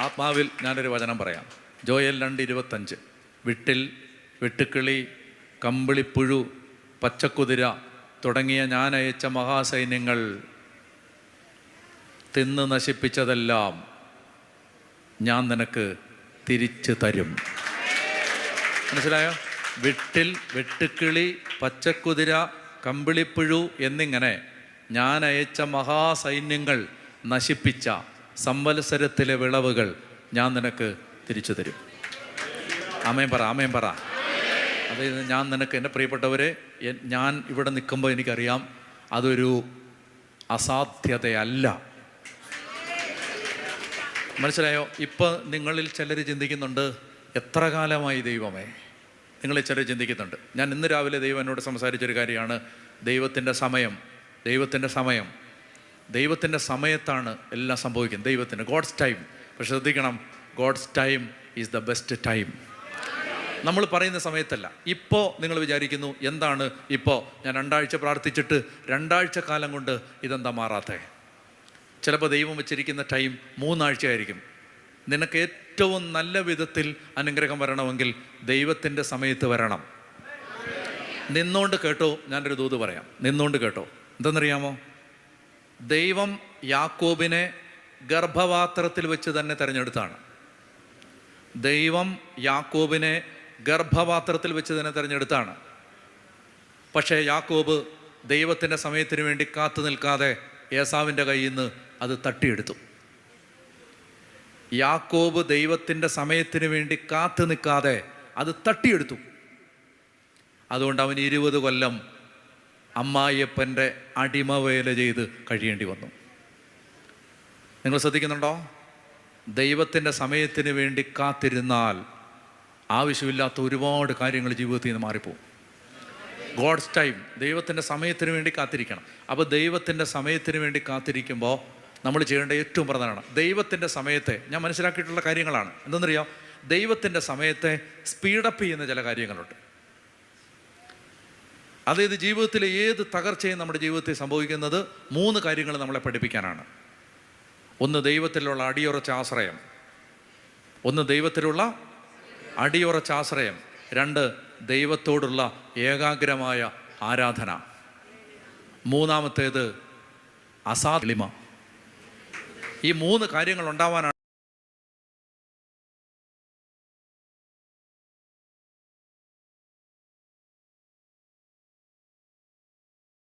ആത്മാവിൽ ഞാനൊരു വചനം പറയാം. ജോയൽ 2:25. വിട്ടിൽ, വെട്ടുക്കിളി, കമ്പിളിപ്പുഴു, പച്ചക്കുതിര തുടങ്ങിയ ഞാൻ അയച്ച മഹാസൈന്യങ്ങൾ തിന്ന് നശിപ്പിച്ചതെല്ലാം ഞാൻ നിനക്ക് തിരിച്ചു തരും. മനസ്സിലായോ? വിട്ടിൽ, വെട്ടുക്കിളി, പച്ചക്കുതിര, കമ്പിളിപ്പുഴു എന്നിങ്ങനെ ഞാൻ അയച്ച മഹാസൈന്യങ്ങൾ നശിപ്പിച്ച സംവത്സരത്തിലെ വിളവുകൾ ഞാൻ നിനക്ക് തിരിച്ചു തരും. ആമേൻ പറ, ആമേൻ പറ. അതായത് ഞാൻ നിനക്ക്, എൻ്റെ പ്രിയപ്പെട്ടവരെ, ഞാൻ ഇവിടെ നിൽക്കുമ്പോൾ എനിക്കറിയാം അതൊരു അസാധ്യതയല്ല. മനസ്സിലായോ? ഇപ്പം നിങ്ങളിൽ ചിലർ ചിന്തിക്കുന്നുണ്ട്, എത്ര കാലമായി ദൈവമേ? നിങ്ങളിൽ ചിലർ ചിന്തിക്കുന്നുണ്ട്. ഞാൻ ഇന്ന് രാവിലെ ദൈവം എന്നോട് സംസാരിച്ചൊരു കാര്യമാണ്, ദൈവത്തിൻ്റെ സമയം. ദൈവത്തിൻ്റെ സമയത്താണ് എല്ലാം സംഭവിക്കുന്നത്. ദൈവത്തിൻ്റെ ഗോഡ്സ് ടൈം. പക്ഷെ ശ്രദ്ധിക്കണം, God's time is the best time. നമ്മൾ പറയുന്ന സമയത്തല്ല. ഇപ്പോൾ നിങ്ങൾ വിചാരിക്കുന്നു, എന്താണ് ഇപ്പോൾ ഞാൻ 2 ആഴ്ച പ്രാർത്ഥിച്ചിട്ട് 2 ആഴ്ച കാലം കൊണ്ട് ഇതെന്താ മാറാത്തേ? ചിലപ്പോൾ ദൈവം വെച്ചിരിക്കുന്ന ടൈം 3 ആഴ്ചയായിരിക്കും. നിനക്ക് ഏറ്റവും നല്ല വിധത്തിൽ അനുഗ്രഹം വരണമെങ്കിൽ ദൈവത്തിൻ്റെ സമയത്ത് വരണം. നിന്നോണ്ട് കേട്ടോ, ഞാനൊരു ദൂത് പറയാം. നിന്നോണ്ട് കേട്ടോ. എന്തെന്നറിയാമോ? ദൈവം യാക്കോബിനെ ഗർഭപാത്രത്തിൽ വെച്ച് തന്നെ തിരഞ്ഞെടുത്താണ്. ദൈവം യാക്കോബിനെ ഗർഭപാത്രത്തിൽ വെച്ച് തന്നെ തിരഞ്ഞെടുത്താണ്. പക്ഷേ യാക്കോബ് ദൈവത്തിൻ്റെ സമയത്തിന് വേണ്ടി കാത്തു നിൽക്കാതെ ഏസാവിൻ്റെ കയ്യിൽ നിന്ന് അത് തട്ടിയെടുത്തു. യാക്കോബ് ദൈവത്തിൻ്റെ സമയത്തിന് വേണ്ടി കാത്തു നിൽക്കാതെ അത് തട്ടിയെടുത്തു. അതുകൊണ്ട് അവൻ 20 കൊല്ലം അമ്മായിയപ്പൻ്റെ അടിമവേല ചെയ്ത് കഴിയേണ്ടി വന്നു. നിങ്ങൾ ശ്രദ്ധിക്കുന്നുണ്ടോ? ദൈവത്തിൻ്റെ സമയത്തിന് വേണ്ടി കാത്തിരുന്നാൽ ആവശ്യമില്ലാത്ത ഒരുപാട് കാര്യങ്ങൾ ജീവിതത്തിൽ നിന്ന് മാറിപ്പോകും. ഗോഡ്സ് ടൈം, ദൈവത്തിൻ്റെ സമയത്തിന് വേണ്ടി കാത്തിരിക്കണം. അപ്പോൾ ദൈവത്തിൻ്റെ സമയത്തിന് വേണ്ടി കാത്തിരിക്കുമ്പോൾ നമ്മൾ ചെയ്യേണ്ട ഏറ്റവും പ്രധാനമാണ് ദൈവത്തിൻ്റെ സമയത്തെ, ഞാൻ മനസ്സിലാക്കിയിട്ടുള്ള കാര്യങ്ങളാണ്. എന്തെന്നറിയാം? ദൈവത്തിൻ്റെ സമയത്തെ സ്പീഡപ്പ് ചെയ്യുന്ന ചില കാര്യങ്ങളുണ്ട്. അതായത് ജീവിതത്തിലെ ഏത് തകർച്ചയും നമ്മുടെ ജീവിതത്തിൽ സംഭവിക്കുന്നത് 3 കാര്യങ്ങൾ നമ്മളെ പഠിപ്പിക്കാനാണ്. 1, ദൈവത്തിലുള്ള അടിയുറച്ച ആശ്രയം. 2, ദൈവത്തോടുള്ള ഏകാഗ്രമായ ആരാധന. 3-ാമത്തേത് അസാധ്യമ. ഈ 3 കാര്യങ്ങൾ ഉണ്ടാവാനാണ്